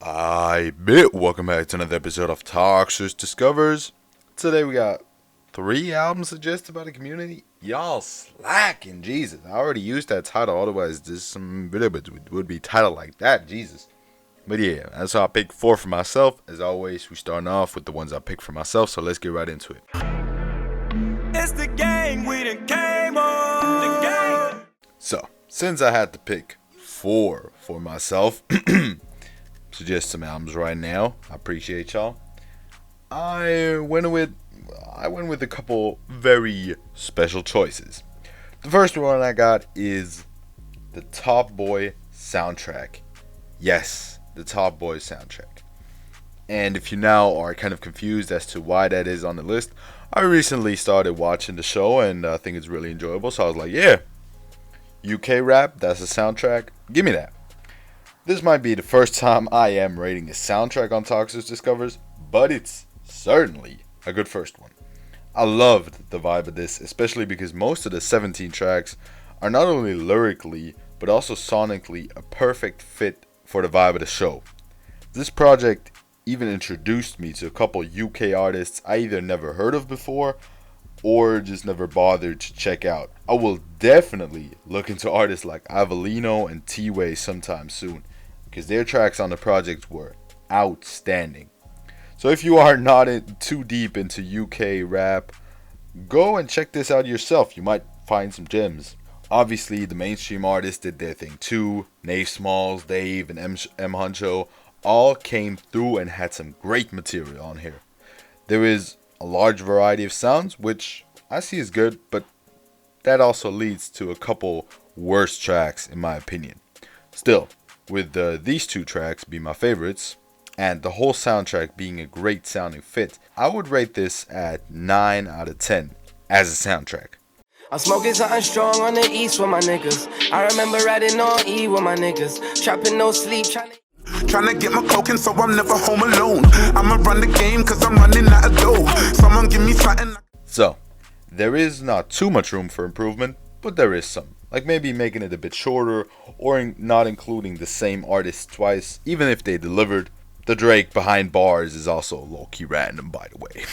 Welcome back to another episode of Toxiris Discovers. Today we got 3 albums suggested by the community. Y'all slacking, Jesus. I already used that title, otherwise this would be titled like that, Jesus. But yeah, that's how I picked 4 for myself. As always, we starting off with the ones I picked for myself, so let's get right into it. It's the gang, we done came on. The gang. So, since I had to pick 4 for myself, suggest some albums right now. I appreciate y'all. I went with a couple very special choices. The first one I got is the Top Boy soundtrack. Yes, the Top Boy soundtrack. And if you now are kind of confused as to why that is on the list, I recently started watching the show and I think it's really enjoyable. So I was like, yeah, UK rap, that's the soundtrack. Give me that. This might be the first time I am rating a soundtrack on Toxiris Discovers, but it's certainly a good first one. I loved the vibe of this, especially because most of the 17 tracks are not only lyrically, but also sonically a perfect fit for the vibe of the show. This project even introduced me to a couple UK artists I either never heard of before, or just never bothered to check out. I will definitely look into artists like Avelino and T-Way sometime soon, because their tracks on the project were outstanding. So if you are not too deep into UK rap, go and check this out yourself. You might find some gems. Obviously, the mainstream artists did their thing too. Nave Smalls, Dave, and M Huncho all came through and had some great material on here. There is a large variety of sounds, which I see is good, but that also leads to a couple worse tracks in my opinion. Still, with these 2 tracks being my favorites, and the whole soundtrack being a great sounding fit, I would rate this at 9 out of 10 as a soundtrack. I'm smoking something strong on the east with my niggas. I remember riding on E with my niggas. Trapping no sleep, trying to get my coke in so I'm never home alone. I'ma run the game cause I'm running out of dough. Someone give me something. So, there is not too much room for improvement, but there is some. Like maybe making it a bit shorter, or not including the same artist twice, even if they delivered. The Drake behind bars is also low-key random, by the way.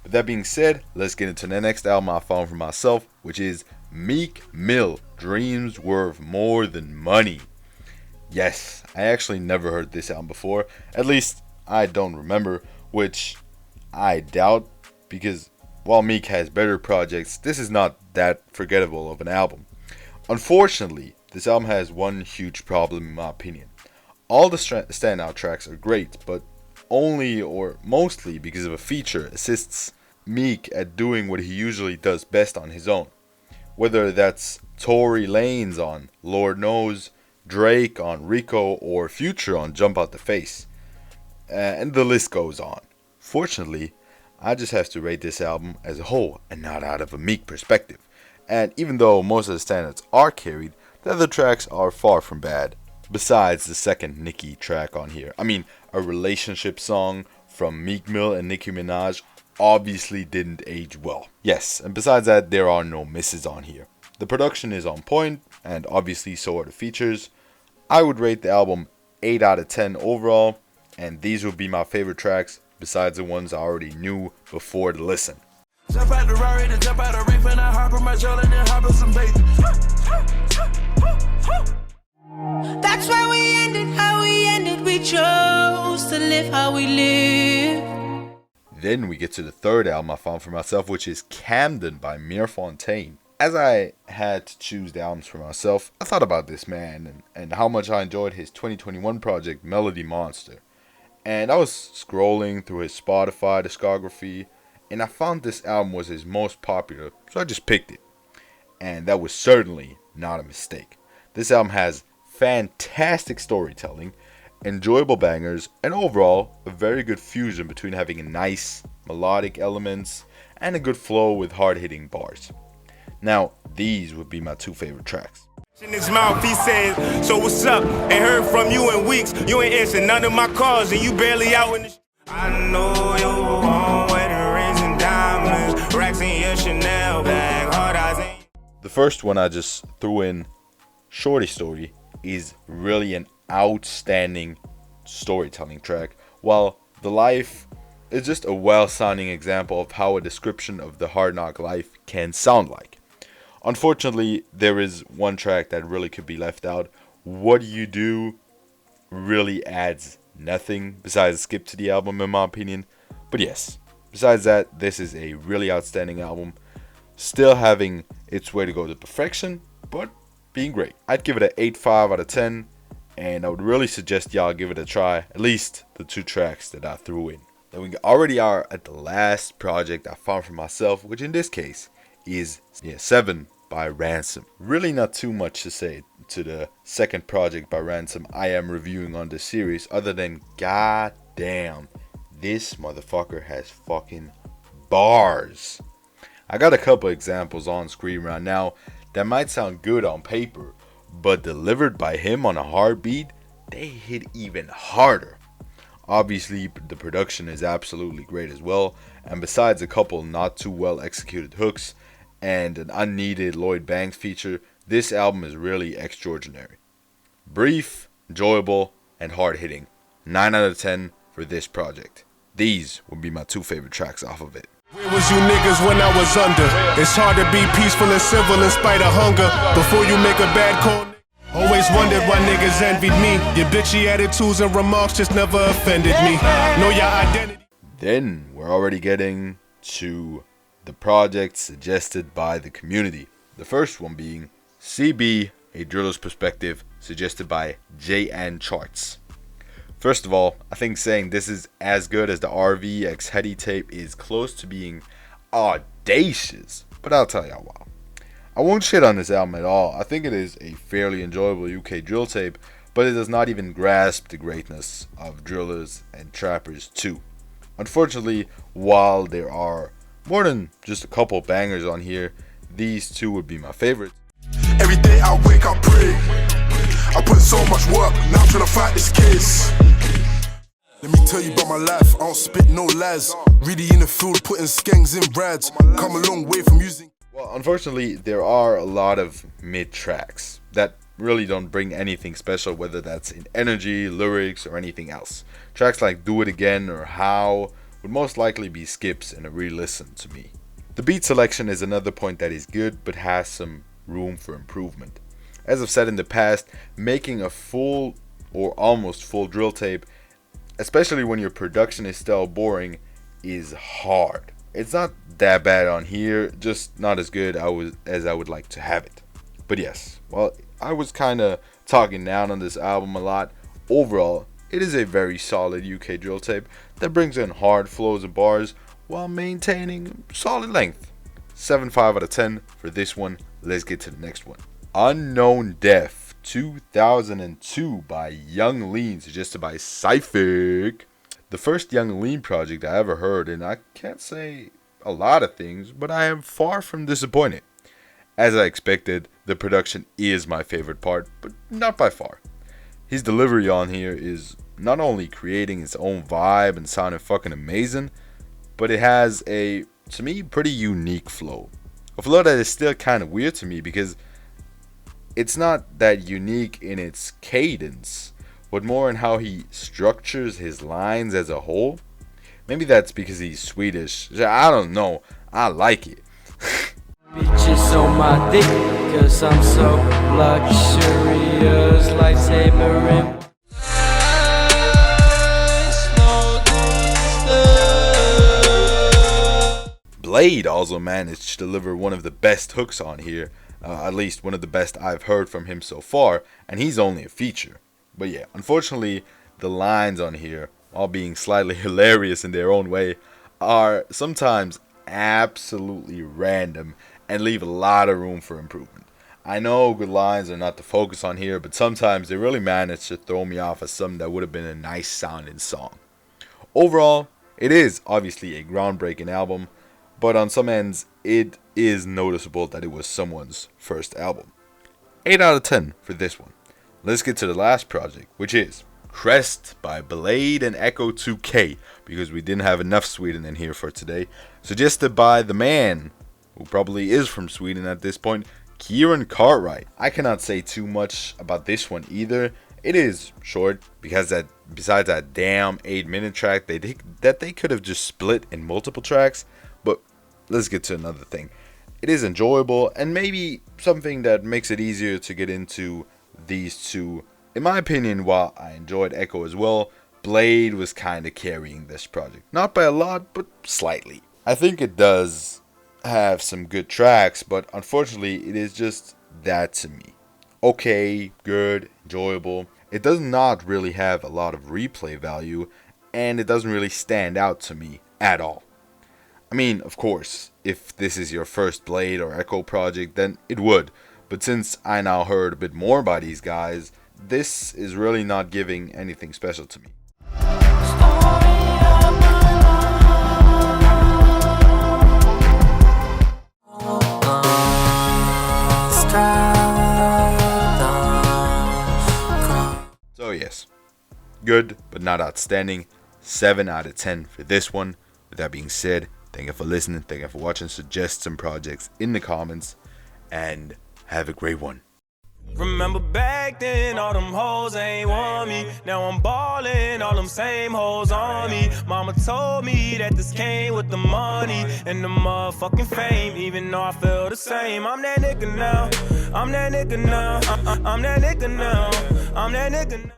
With that being said, let's get into the next album I found for myself, which is Meek Mill, Dreams Worth More Than Money. Yes, I actually never heard this album before, at least I don't remember, which I doubt, because while Meek has better projects, this is not that forgettable of an album. Unfortunately, this album has one huge problem in my opinion. All the standout tracks are great, but only or mostly because of a feature assists Meek at doing what he usually does best on his own. Whether that's Tory Lanez on Lord Knows, Drake on Rico, or Future on Jump Out the Face. And the list goes on. Fortunately, I just have to rate this album as a whole and not out of a Meek perspective. And even though most of the standouts are carried, the other tracks are far from bad. Besides the second Nicki track on here. I mean, a relationship song from Meek Mill and Nicki Minaj obviously didn't age well. Yes, and besides that, there are no misses on here. The production is on point, and obviously so are the features. I would rate the album 8 out of 10 overall, and these would be my favorite tracks, besides the ones I already knew before the listen. Jump out the Rari, then jump out the reef, and I hop on my shoulder, then hop on some bait. That's why we ended how we ended. We chose to live how we live. Then we get to the third album I found for myself, which is Camden by Mir Fontane. As I had to choose the albums for myself, I thought about this man and how much I enjoyed his 2021 project, Melody Monster. And I was scrolling through his Spotify discography, and I found this album was his most popular, so I just picked it. And that was certainly not a mistake. This album has fantastic storytelling, enjoyable bangers, and overall a very good fusion between having a nice melodic elements and a good flow with hard-hitting bars. Now, these would be my 2 favorite tracks. In his mouth, he said, "So what's up? Ain't heard from you in weeks. You ain't answered none of my calls, and you barely out in the." I know you want wedding rings and diamonds, racks in your Chanel bag, hard eyes ain't. The first one I just threw in, Shorty Story, is really an outstanding storytelling track, while The Life is just a well-sounding example of how a description of the hard knock life can sound like. Unfortunately, there is one track that really could be left out. What You Do really adds nothing besides skip to the album in my opinion. But yes, besides that, this is a really outstanding album. Still having its way to go to perfection, but being great. I'd give it an 8.5 out of 10, and I would really suggest y'all give it a try, at least the 2 tracks that I threw in. Then we already are at the last project I found for myself, which in this case is 7 by Ransom. Really not too much to say to the second project by Ransom I am reviewing on this series, other than god damn, this motherfucker has fucking bars. I got a couple examples on screen right now that might sound good on paper, but delivered by him on a hard beat, they hit even harder. Obviously, the production is absolutely great as well, and besides a couple not too well executed hooks and an unneeded Lloyd Banks feature, this album is really extraordinary. Brief, enjoyable, and hard-hitting. 9 out of 10 for this project. These would be my 2 favorite tracks off of it. Where was you niggas when I was under? It's hard to be peaceful and civil in spite of hunger. Before you make a bad call, always wondered why niggas envied me. Your bitchy attitudes and remarks just never offended me. Know your identity. Then we're already getting to the projects suggested by the community. The first one being CB, A Driller's Perspective, suggested by JN Charts. First of all, I think saying this is as good as the RV X Heady tape is close to being audacious, but I'll tell y'all why. I won't shit on this album at all. I think it is a fairly enjoyable UK drill tape, but it does not even grasp the greatness of Drillers and Trappers 2. Unfortunately, while there are more than just a couple bangers on here, these 2 would be my favorites. Every day I wake up, pray. I put so much work, now I'm trying to fight this case. Let me tell you about my life, I don't spit no lies. Really in the field, putting skanks in brads. Come a long way from using. Well, unfortunately, there are a lot of mid tracks that really don't bring anything special, whether that's in energy, lyrics, or anything else. Tracks like Do It Again or How would most likely be skips and a re-listen to me. The beat selection is another point that is good, but has some room for improvement. As I've said in the past, making a full or almost full drill tape, especially when your production is still boring, is hard. It's not that bad on here, just not as good as I would like to have it. But yes, well, I was kind of talking down on this album a lot. Overall, it is a very solid UK drill tape that brings in hard flows and bars while maintaining solid length. 7.5 out of 10 for this one. Let's get to the next one. Unknown Death 2002 by Young Lean, suggested by Cyphic. The first Young Lean project I ever heard, and I can't say a lot of things, but I am far from disappointed. As I expected, the production is my favorite part, but not by far. His delivery on here is not only creating its own vibe and sounding fucking amazing, but it has a, to me, pretty unique flow. A flow that is still kind of weird to me because it's not that unique in its cadence, but more in how he structures his lines as a whole. Maybe that's because he's Swedish. I don't know. I like it. Bitches on my dick, cause I'm so luxurious, lightsaber. Bladee also managed to deliver one of the best hooks on here, at least one of the best I've heard from him so far, and he's only a feature. But yeah, unfortunately, the lines on here, while being slightly hilarious in their own way, are sometimes absolutely random and leave a lot of room for improvement. I know good lines are not the focus on here, but sometimes they really manage to throw me off as something that would have been a nice sounding song. Overall, it is obviously a groundbreaking album, but on some ends, it is noticeable that it was someone's first album. 8 out of 10 for this one. Let's get to the last project, which is Crest by Bladee and Echo 2K, because we didn't have enough Sweden in here for today. Suggested by the man, who probably is from Sweden at this point, Kieran Cartwright. I cannot say too much about this one either. It is short because besides that damn 8-minute track, they could have just split in multiple tracks. But let's get to another thing. It is enjoyable and maybe something that makes it easier to get into these two. In my opinion, while I enjoyed Echo as well, Bladee was kind of carrying this project. Not by a lot, but slightly. I think it does have some good tracks, but unfortunately it is just that to me. Okay, good, enjoyable. It does not really have a lot of replay value, and it doesn't really stand out to me at all. I mean, of course, if this is your first Bladee or Echo project, then it would. But since I now heard a bit more by these guys, this is really not giving anything special to me. So yes, good but not outstanding. 7 out of 10 for this one. With that being said, thank you for listening, thank you for watching. Suggest some projects in the comments, and have a great one. Remember back then, all them hoes ain't want me. Now I'm ballin', all them same hoes on me. Mama told me that this came with the money and the motherfucking fame, even though I feel the same. I'm that nigga now, I'm that nigga now, I'm that nigga now, I'm that nigga now.